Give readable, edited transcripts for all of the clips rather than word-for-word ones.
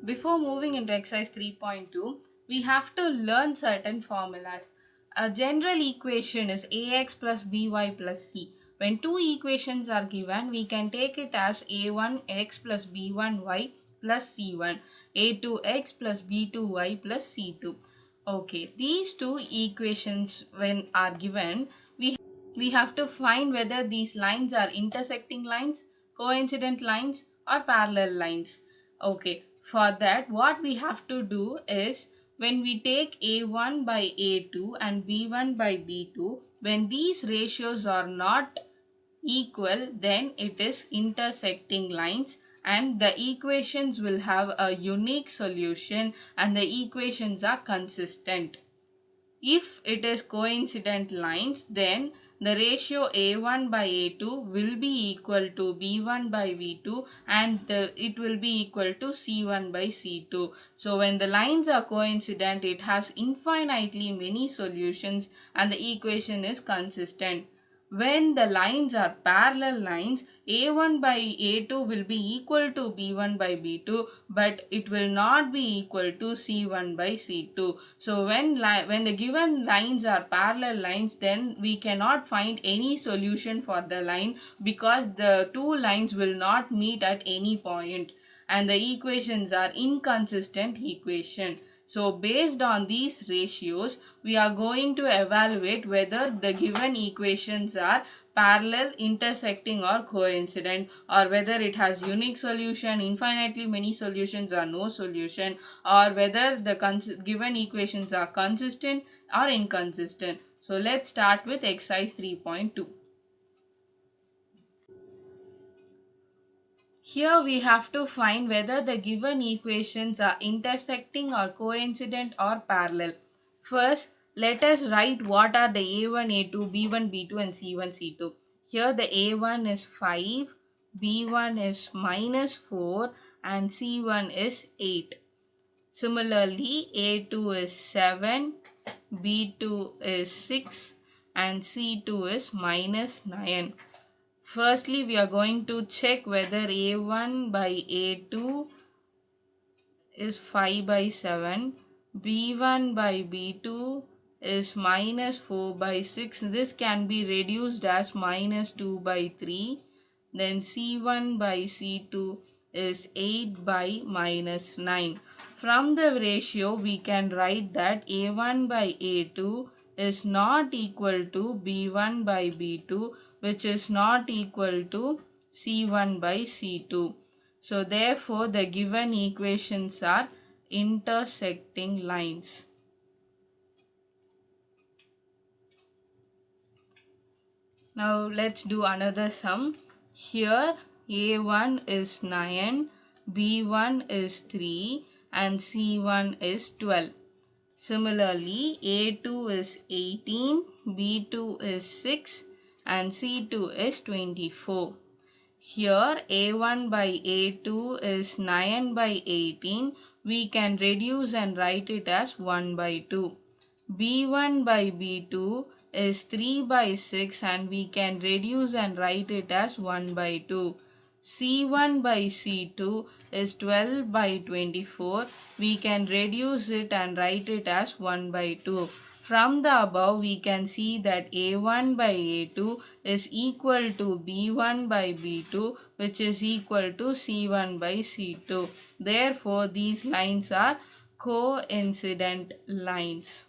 Before moving into exercise 3.2, we have to learn certain formulas. A general equation is ax plus by plus c. When two equations are given, we can take it as a1x plus b1y plus c1, a2x plus b2y plus c2. Okay, these two equations when are given, we have to find whether these lines are intersecting lines, coincident lines, or parallel lines. Okay, for that, what we have to do is when we take a1 by a2 and b1 by b2, when these ratios are not equal, then it is intersecting lines and the equations will have a unique solution and the equations are consistent. If it is coincident lines, then the ratio a1 by a2 will be equal to b1 by b2 and it will be equal to c1 by c2. So when the lines are coincident, it has infinitely many solutions and the equation is consistent. When the lines are parallel lines, a1 by a2 will be equal to b1 by b2, but it will not be equal to c1 by c2. So when the given lines are parallel lines, then we cannot find any solution for the line because the two lines will not meet at any point and the equations are inconsistent equation. So based on these ratios, we are going to evaluate whether the given equations are parallel, intersecting or coincident, or whether it has unique solution, infinitely many solutions or no solution, or whether the given equations are consistent or inconsistent. So let's start with exercise 3.2. Here we have to find whether the given equations are intersecting or coincident or parallel. First, let us write what are the a1, a2, b1, b2 and c1, c2. Here the a1 is 5, b1 is minus 4 and c1 is 8. Similarly, a2 is 7, b2 is 6 and c2 is minus 9. Firstly, we are going to check whether a1 by a2 is 5 by 7, b1 by b2 is minus 4 by 6. This can be reduced as minus 2 by 3. Then c1 by c2 is 8 by minus 9. From the ratio, we can write that a1 by a2 is not equal to b1 by b2, which is not equal to c1 by c2. So therefore the given equations are intersecting lines. Now let's do another sum. Here a1 is 9, b1 is 3 and c1 is 12. Similarly, a2 is 18, b2 is 6 and c2 is 24. Here a1 by a2 is 9 by 18. We can reduce and write it as 1 by 2. b1 by b2 is 3 by 6 and we can reduce and write it as 1 by 2. c1 by c2 is 12 by 24. We can reduce it and write it as 1 by 2. From the above, we can see that a1 by a2 is equal to b1 by b2, which is equal to c1 by c2. Therefore, these lines are coincident lines.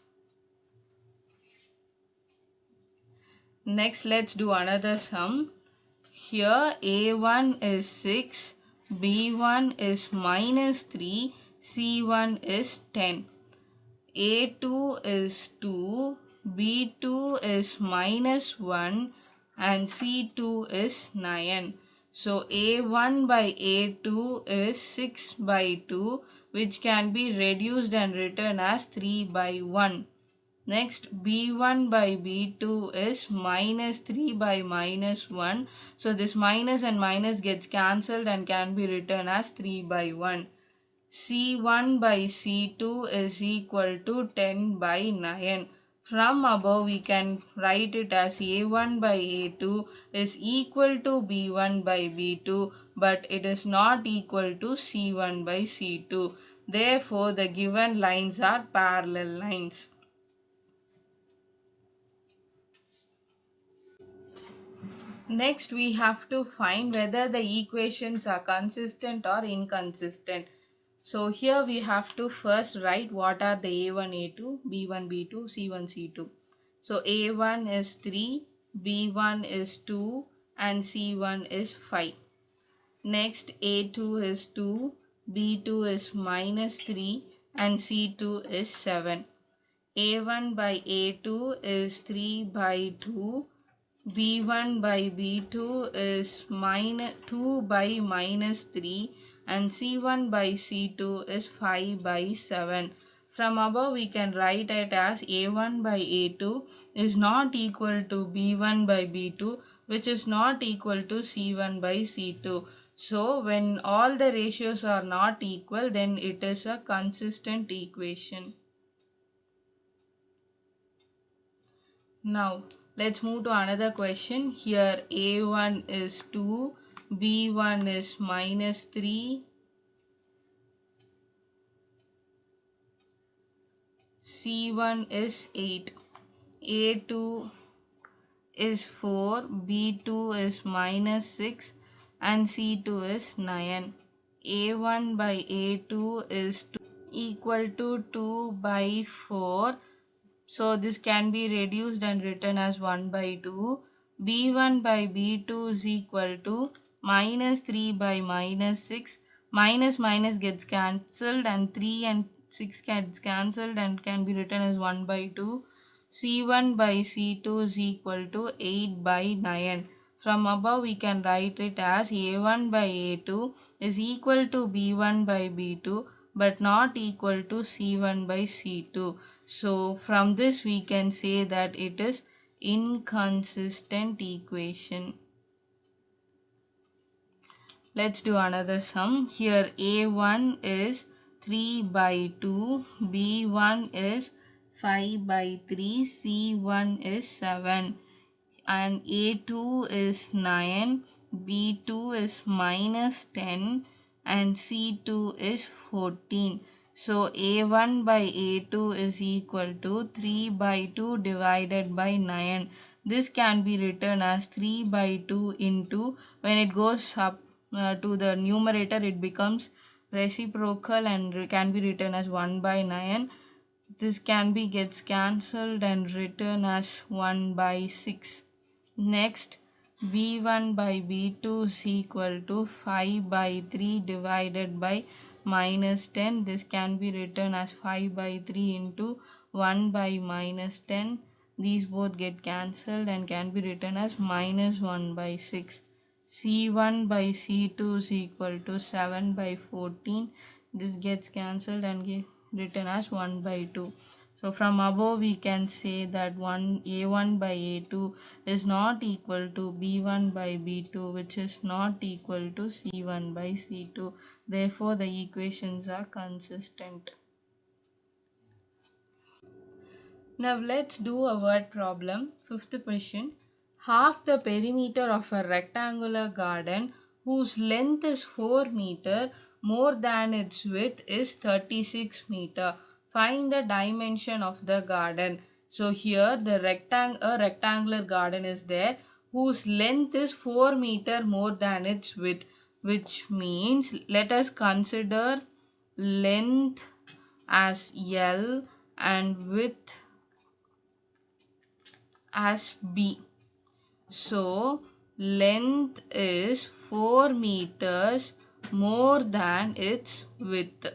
Next, let's do another sum. Here a1 is 6, b1 is minus 3, c1 is 10. a2 is 2, b2 is minus 1 and c2 is 9. So a1 by a2 is 6 by 2, which can be reduced and written as 3 by 1. Next, b1 by b2 is minus 3 by minus 1. So this minus and minus gets cancelled and can be written as 3 by 1. c1 by c2 is equal to 10 by 9. From above, we can write it as a1 by a2 is equal to b1 by b2 but it is not equal to C1 by C2. Therefore, the given lines are parallel lines. Next, we have to find whether the equations are consistent or inconsistent. So here we have to first write what are the A1, A2, B1, B2, C1, C2. So A1 is 3, B1 is 2 and C1 is 5. Next A2 is 2, B2 is minus 3 and C2 is 7. A1 by A2 is 3 by 2. B1 by B2 is minus 2 by minus 3 and C1 by C2 is 5 by 7. From above we can write it as A1 by A2 is not equal to B1 by B2, which is not equal to C1 by C2. So when all the ratios are not equal, then it is a consistent equation. Now let's move to another question. Here A1 is 2, B1 is minus 3, C1 is 8, A2 is 4, B2 is minus 6 and C2 is 9. A1 by A2 is equal to 2 by 4. So this can be reduced and written as 1 by 2. B1 by B2 is equal to minus 3 by minus 6. Minus minus gets cancelled and 3 and 6 gets cancelled and can be written as 1 by 2. C1 by C2 is equal to 8 by 9. From above we can write it as A1 by A2 is equal to B1 by B2 but not equal to C1 by C2. So from this we can say that it is inconsistent equation. Let's do another sum. Here A1 is 3 by 2, B1 is 5 by 3, C1 is 7 and A2 is 9, B2 is minus 10 and C2 is 14. So A1 by A2 is equal to 3 by 2 divided by 9. This can be written as 3 by 2 into, when it goes up to the numerator, it becomes reciprocal and can be written as 1 by 9. This can be gets cancelled and written as 1 by 6. Next, B1 by B2 is equal to 5 by 3 divided by minus 10. This can be written as 5 by 3 into 1 by minus 10. These both get cancelled and can be written as minus 1 by 6. C1 by C2 is equal to 7 by 14. This gets cancelled and get written as 1 by 2. So from above we can say that A1 by A2 is not equal to B1 by B2, which is not equal to C1 by C2. Therefore the equations are consistent. Now let's do a word problem. Fifth question. Half the perimeter of a rectangular garden whose length is 4 meter more than its width is 36 meter. Find the dimension of the garden. So here the rectangular garden is there whose length is 4 meter more than its width, which means let us consider length as L and width as B. So length is 4 meters more than its width.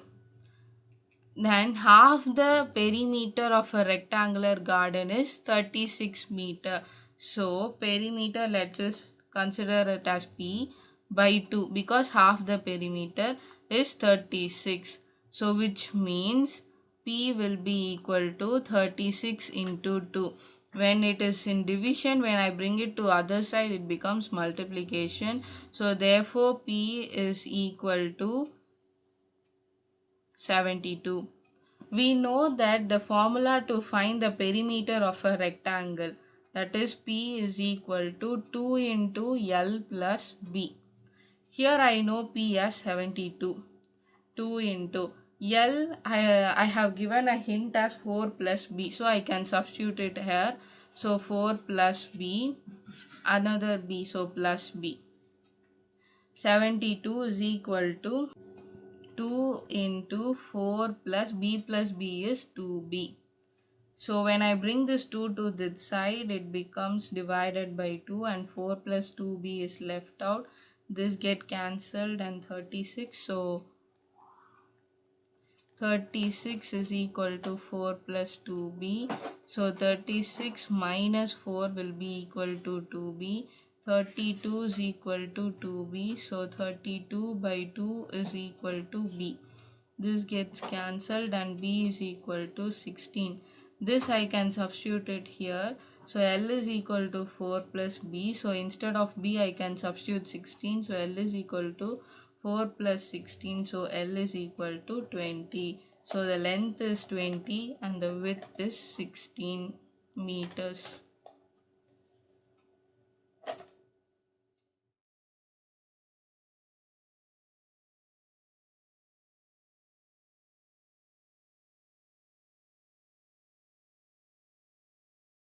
Then half the perimeter of a rectangular garden is 36 meter. So perimeter, let's just consider it as P by 2 because half the perimeter is 36. So which means P will be equal to 36 into 2. When it is in division, when I bring it to other side, it becomes multiplication. So therefore P is equal to 72. We know that the formula to find the perimeter of a rectangle, that is P is equal to 2 into L plus B. Here I know P as 72. 2 into L, I have given a hint as 4 plus B. So I can substitute it here. So 4 plus B, another B, so plus B. 72 is equal to 2 into 4 plus B is 2B. So when I bring this 2 to this side, it becomes divided by 2 and 4 plus 2B is left out. This get cancelled and 36. So 36 is equal to 4 plus 2B. So 36 minus 4 will be equal to 2B. 32 is equal to 2B. So 32 by 2 is equal to B. This gets cancelled and B is equal to 16. This I can substitute it here. So L is equal to 4 plus B. So instead of B I can substitute 16. So L is equal to 4 plus 16. So L is equal to 20. So the length is 20 and the width is 16 meters.